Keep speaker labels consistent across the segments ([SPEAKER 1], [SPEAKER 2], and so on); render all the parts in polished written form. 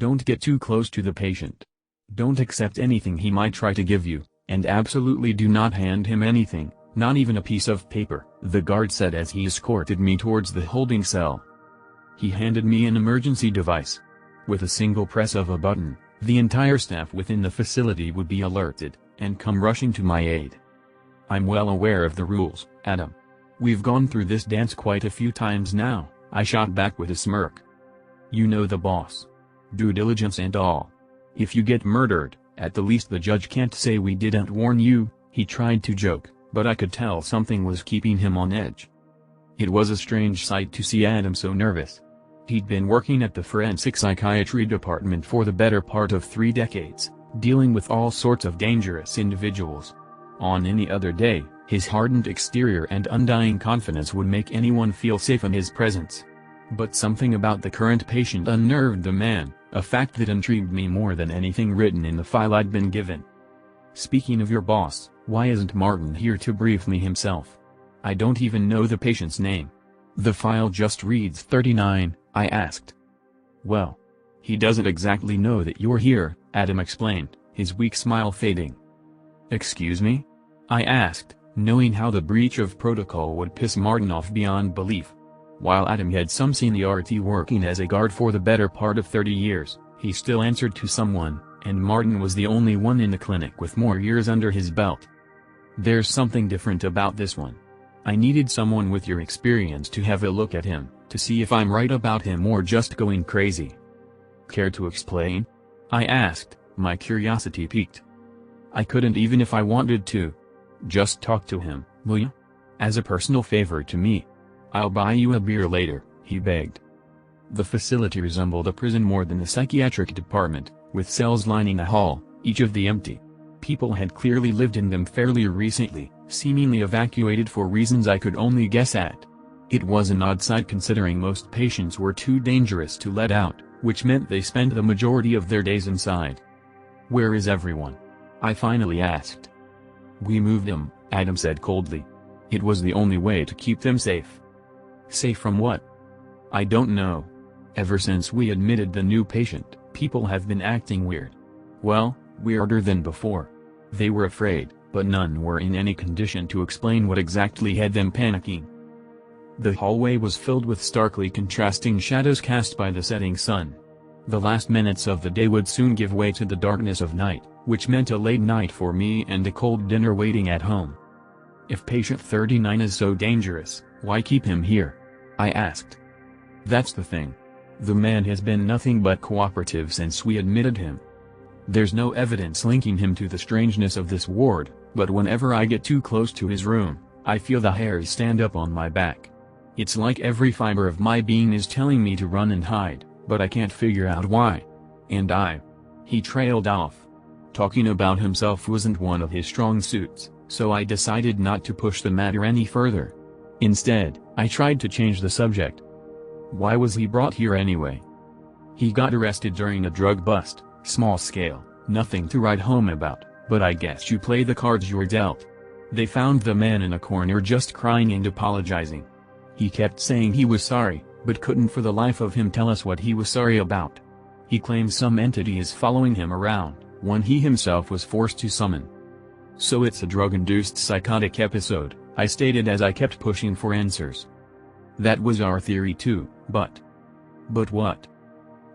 [SPEAKER 1] Don't get too close to the patient. Don't accept anything he might try to give you, and absolutely do not hand him anything, not even a piece of paper," the guard said as he escorted me towards the holding cell. He handed me an emergency device. With a single press of a button, the entire staff within the facility would be alerted, and come rushing to my aid. "I'm well aware of the rules, Adam. We've gone through this dance quite a few times now," I shot back with a smirk. "You know the boss. Due diligence and all. If you get murdered, at the least the judge can't say we didn't warn you," he tried to joke, but I could tell something was keeping him on edge. It was a strange sight to see Adam so nervous. He'd been working at the forensic psychiatry department for the better part of 3 decades, dealing with all sorts of dangerous individuals. On any other day, his hardened exterior and undying confidence would make anyone feel safe in his presence. But something about the current patient unnerved the man, a fact that intrigued me more than anything written in the file I'd been given. "Speaking of your boss, why isn't Martin here to brief me himself? I don't even know the patient's name. The file just reads 39, I asked. "Well, he doesn't exactly know that you're here," Adam explained, his weak smile fading. "Excuse me?" I asked, knowing how the breach of protocol would piss Martin off beyond belief. While Adam had some seniority working as a guard for the better part of 30 years, he still answered to someone, and Martin was the only one in the clinic with more years under his belt. "There's something different about this one. I needed someone with your experience to have a look at him, to see if I'm right about him or just going crazy." "Care to explain?" I asked, my curiosity piqued. "I couldn't even if I wanted to. Just talk to him, will you? As a personal favor to me. I'll buy you a beer later," he begged. The facility resembled a prison more than a psychiatric department, with cells lining a hall, each of the empty. People had clearly lived in them fairly recently, seemingly evacuated for reasons I could only guess at. It was an odd sight considering most patients were too dangerous to let out, which meant they spent the majority of their days inside. "Where is everyone?" I finally asked. "We moved them," Adam said coldly. "It was the only way to keep them safe." "Safe from what?" "I don't know. Ever since we admitted the new patient, people have been acting weird. Well, weirder than before. They were afraid, but none were in any condition to explain what exactly had them panicking." The hallway was filled with starkly contrasting shadows cast by the setting sun. The last minutes of the day would soon give way to the darkness of night, which meant a late night for me and a cold dinner waiting at home. "If patient 39 is so dangerous, why keep him here?" I asked. "That's the thing. The man has been nothing but cooperative since we admitted him. There's no evidence linking him to the strangeness of this ward, but whenever I get too close to his room, I feel the hairs stand up on my back. It's like every fiber of my being is telling me to run and hide, but I can't figure out why. And He trailed off. Talking about himself wasn't one of his strong suits, so I decided not to push the matter any further. Instead, I tried to change the subject. "Why was he brought here anyway?" "He got arrested during a drug bust, small scale, nothing to write home about, but I guess you play the cards you're dealt. They found the man in a corner just crying and apologizing. He kept saying he was sorry, but couldn't for the life of him tell us what he was sorry about. He claims some entity is following him around, one he himself was forced to summon. So it's a drug-induced psychotic episode," I stated as I kept pushing for answers. "That was our theory too, but..." "But what?"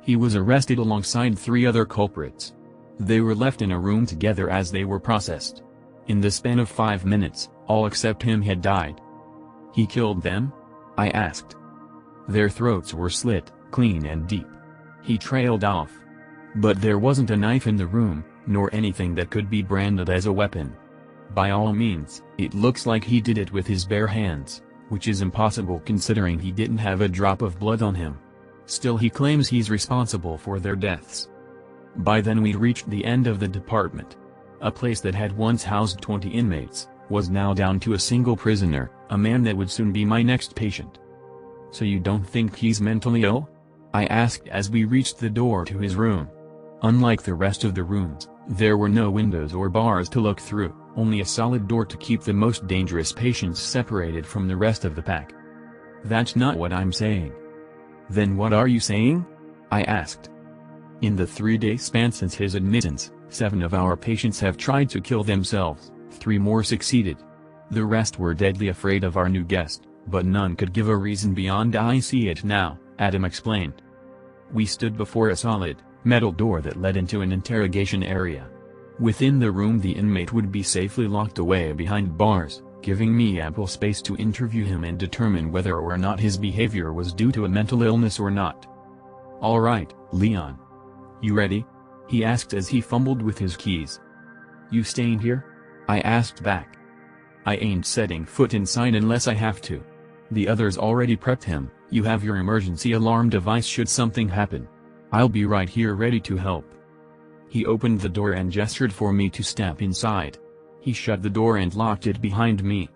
[SPEAKER 1] "He was arrested alongside 3 other culprits. They were left in a room together as they were processed. In the span of 5 minutes, all except him had died." "He killed them?" I asked. "Their throats were slit, clean and deep." He trailed off. "But there wasn't a knife in the room, nor anything that could be branded as a weapon. By all means, it looks like he did it with his bare hands, which is impossible considering he didn't have a drop of blood on him. Still he claims he's responsible for their deaths." By then we'd reached the end of the department. A place that had once housed 20 inmates, was now down to a single prisoner, a man that would soon be my next patient. "So you don't think he's mentally ill?" I asked as we reached the door to his room. Unlike the rest of the rooms, there were no windows or bars to look through, only a solid door to keep the most dangerous patients separated from the rest of the pack. "That's not what I'm saying." "Then what are you saying?" I asked. In the 3-day span since his admittance, 7 of our patients have tried to kill themselves, 3 more succeeded. The rest were deadly afraid of our new guest, but none could give a reason beyond "I see it now," Adam explained. We stood before a solid, metal door that led into an interrogation area. Within the room the inmate would be safely locked away behind bars, giving me ample space to interview him and determine whether or not his behavior was due to a mental illness or not. "All right, Leon. You ready?" he asked as he fumbled with his keys. "You staying here?" I asked back. "I ain't setting foot inside unless I have to. The others already prepped him. You have your emergency alarm device should something happen. I'll be right here ready to help." He opened the door and gestured for me to step inside. He shut the door and locked it behind me.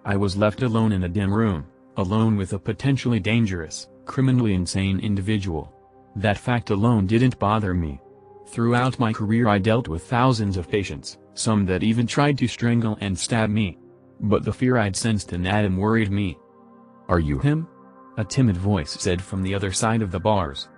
[SPEAKER 1] I was left alone in a dim room, alone with a potentially dangerous, criminally insane individual. That fact alone didn't bother me. Throughout my career I dealt with thousands of patients, some that even tried to strangle and stab me. But the fear I'd sensed in Adam worried me. "Are you him?" a timid voice said from the other side of the bars.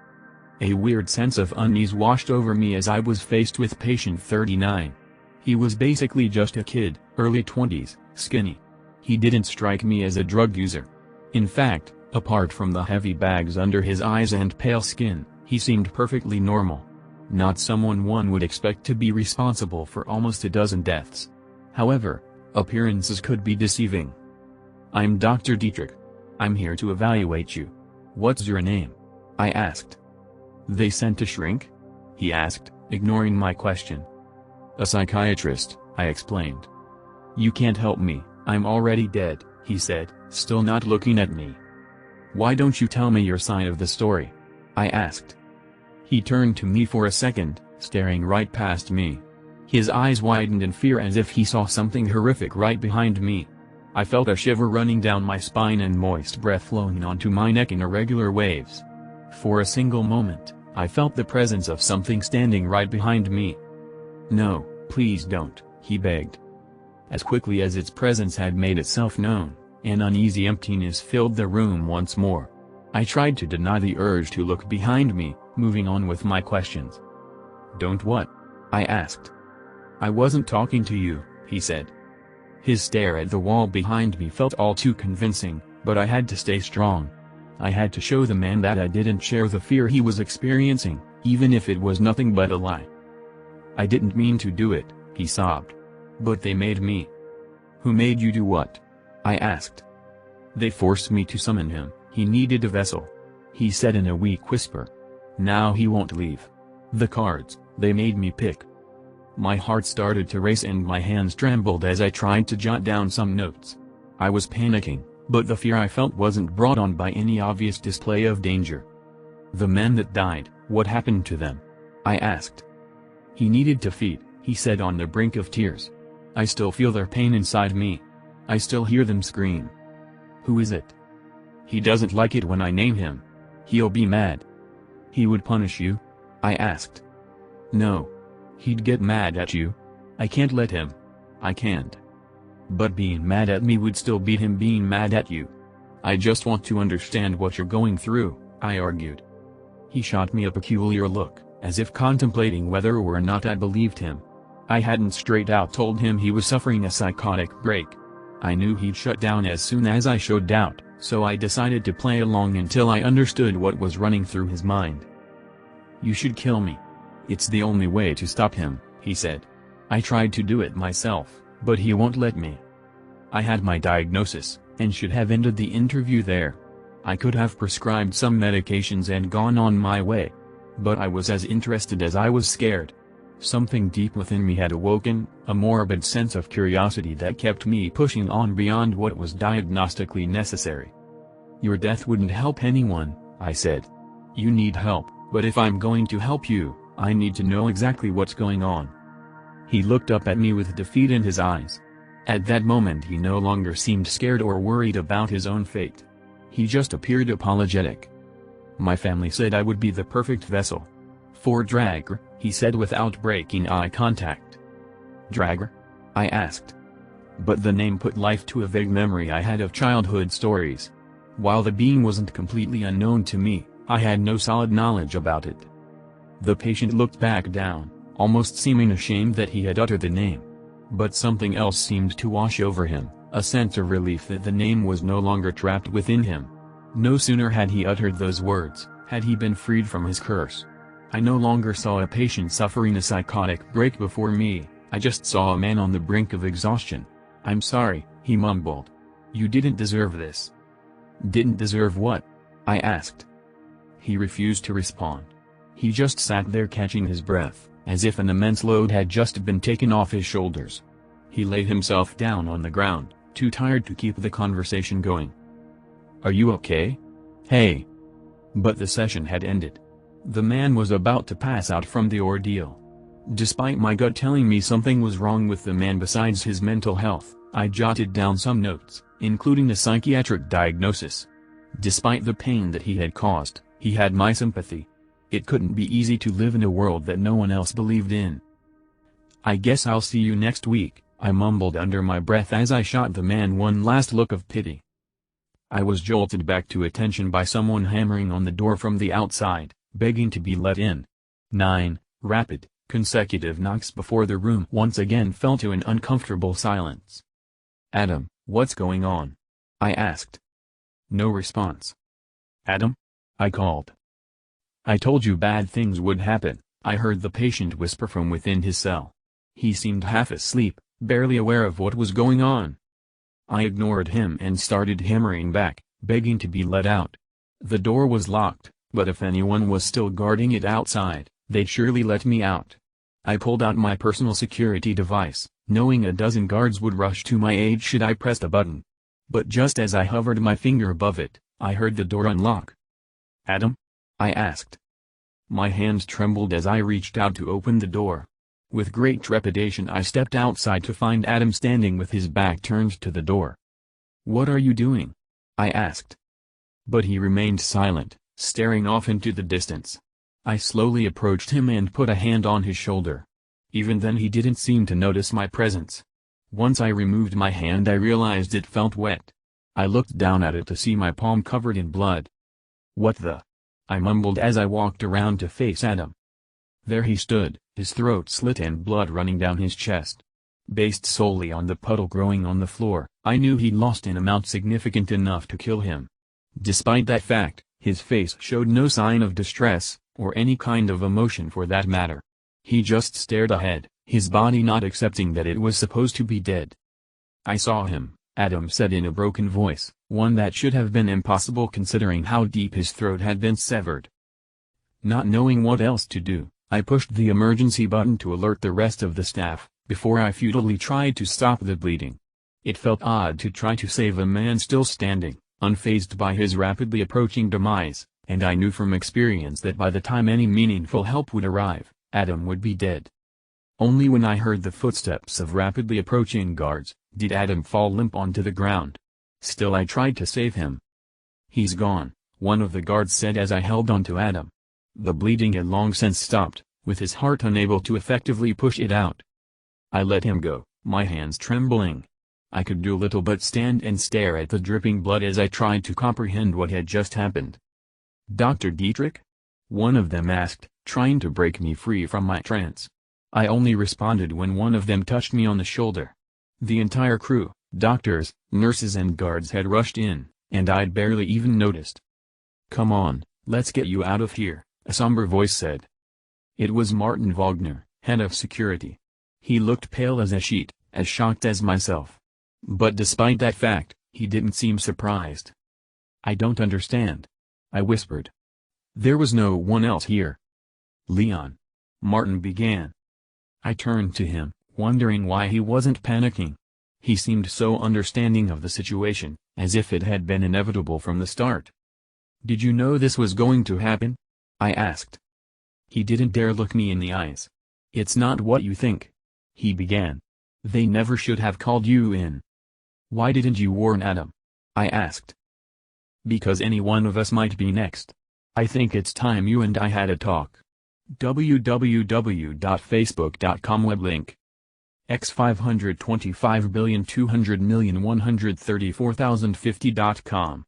[SPEAKER 1] A weird sense of unease washed over me as I was faced with patient 39. He was basically just a kid, early 20s, skinny. He didn't strike me as a drug user. In fact, apart from the heavy bags under his eyes and pale skin, he seemed perfectly normal. Not someone one would expect to be responsible for almost a dozen deaths. However, appearances could be deceiving. "I'm Dr. Dietrich. I'm here to evaluate you. What's your name?" I asked. "They sent a shrink?" he asked, ignoring my question. "A psychiatrist," I explained. "You can't help me, I'm already dead," he said, still not looking at me. "Why don't you tell me your side of the story?" I asked. He turned to me for a second, staring right past me. His eyes widened in fear as if he saw something horrific right behind me. I felt a shiver running down my spine and moist breath flowing onto my neck in irregular waves. For a single moment, I felt the presence of something standing right behind me. "No, please don't," he begged. As quickly as its presence had made itself known, an uneasy emptiness filled the room once more. I tried to deny the urge to look behind me, moving on with my questions. "Don't what?" I asked. "I wasn't talking to you," he said. His stare at the wall behind me felt all too convincing, but I had to stay strong. I had to show the man that I didn't share the fear he was experiencing, even if it was nothing but a lie. "I didn't mean to do it," he sobbed. "But they made me." "Who made you do what?" I asked. "They forced me to summon him, he needed a vessel," he said in a weak whisper. "Now he won't leave. The cards, they made me pick." My heart started to race and my hands trembled as I tried to jot down some notes. I was panicking, but the fear I felt wasn't brought on by any obvious display of danger. "The men that died, what happened to them?" I asked. "He needed to feed," he said on the brink of tears. "I still feel their pain inside me. I still hear them scream." "Who is it?" "He doesn't like it when I name him. He'll be mad." "He would punish you?" I asked. "No. He'd get mad at you. I can't let him. I can't." "But being mad at me would still beat him being mad at you." "I just want to understand what you're going through," I argued. He shot me a peculiar look, as if contemplating whether or not I believed him. I hadn't straight out told him he was suffering a psychotic break. I knew he'd shut down as soon as I showed doubt, so I decided to play along until I understood what was running through his mind. "You should kill me. It's the only way to stop him," he said. "I tried to do it myself, but he won't let me." I had my diagnosis, and should have ended the interview there. I could have prescribed some medications and gone on my way. But I was as interested as I was scared. Something deep within me had awoken, a morbid sense of curiosity that kept me pushing on beyond what was diagnostically necessary. "Your death wouldn't help anyone," I said. "You need help, but if I'm going to help you, I need to know exactly what's going on." He looked up at me with defeat in his eyes. At that moment he no longer seemed scared or worried about his own fate. He just appeared apologetic. "My family said I would be the perfect vessel for Drager," he said without breaking eye contact. "Drager?" I asked. But the name put life to a vague memory I had of childhood stories. While the being wasn't completely unknown to me, I had no solid knowledge about it. The patient looked back down, almost seeming ashamed that he had uttered the name. But something else seemed to wash over him, a sense of relief that the name was no longer trapped within him. No sooner had he uttered those words, had he been freed from his curse. I no longer saw a patient suffering a psychotic break before me, I just saw a man on the brink of exhaustion. "I'm sorry," he mumbled. "You didn't deserve this." "Didn't deserve what?" I asked. He refused to respond. He just sat there catching his breath, as if an immense load had just been taken off his shoulders. He laid himself down on the ground, too tired to keep the conversation going. "Are you okay? Hey?" But the session had ended. The man was about to pass out from the ordeal. Despite my gut telling me something was wrong with the man besides his mental health, I jotted down some notes, including a psychiatric diagnosis. Despite the pain that he had caused, he had my sympathy. It couldn't be easy to live in a world that no one else believed in. "I guess I'll see you next week," I mumbled under my breath as I shot the man one last look of pity. I was jolted back to attention by someone hammering on the door from the outside, begging to be let in. 9 rapid, consecutive knocks before the room once again fell to an uncomfortable silence. "Adam, what's going on?" I asked. No response. "Adam?" I called. "I told you bad things would happen," I heard the patient whisper from within his cell. He seemed half asleep, barely aware of what was going on. I ignored him and started hammering back, begging to be let out. The door was locked, but if anyone was still guarding it outside, they'd surely let me out. I pulled out my personal security device, knowing a dozen guards would rush to my aid should I press the button. But just as I hovered my finger above it, I heard the door unlock. "Adam?" I asked. My hand trembled as I reached out to open the door. With great trepidation I stepped outside to find Adam standing with his back turned to the door. "What are you doing?" I asked. But he remained silent, staring off into the distance. I slowly approached him and put a hand on his shoulder. Even then he didn't seem to notice my presence. Once I removed my hand I realized it felt wet. I looked down at it to see my palm covered in blood. "What the?" I mumbled as I walked around to face Adam. There he stood, his throat slit and blood running down his chest. Based solely on the puddle growing on the floor, I knew he'd lost an amount significant enough to kill him. Despite that fact, his face showed no sign of distress, or any kind of emotion for that matter. He just stared ahead, his body not accepting that it was supposed to be dead. "I saw him," Adam said in a broken voice, one that should have been impossible considering how deep his throat had been severed. Not knowing what else to do, I pushed the emergency button to alert the rest of the staff, before I futilely tried to stop the bleeding. It felt odd to try to save a man still standing, unfazed by his rapidly approaching demise, and I knew from experience that by the time any meaningful help would arrive, Adam would be dead. Only when I heard the footsteps of rapidly approaching guards, did Adam fall limp onto the ground. Still I tried to save him. "He's gone," one of the guards said as I held onto Adam. The bleeding had long since stopped, with his heart unable to effectively push it out. I let him go, my hands trembling. I could do little but stand and stare at the dripping blood as I tried to comprehend what had just happened. "Dr. Dietrich?" one of them asked, trying to break me free from my trance. I only responded when one of them touched me on the shoulder. The entire crew, doctors, nurses and guards had rushed in, and I'd barely even noticed. "Come on, let's get you out of here," a somber voice said. It was Martin Wagner, head of security. He looked pale as a sheet, as shocked as myself. But despite that fact, he didn't seem surprised. "I don't understand," I whispered. "There was no one else here." "Leon," Martin began. I turned to him, wondering why he wasn't panicking. He seemed so understanding of the situation, as if it had been inevitable from the start. "Did you know this was going to happen?" I asked. He didn't dare look me in the eyes. "It's not what you think," he began. "They never should have called you in." "Why didn't you warn Adam?" I asked. "Because any one of us might be next. I think it's time you and I had a talk." www.facebook.com web link x525,200,134,050.com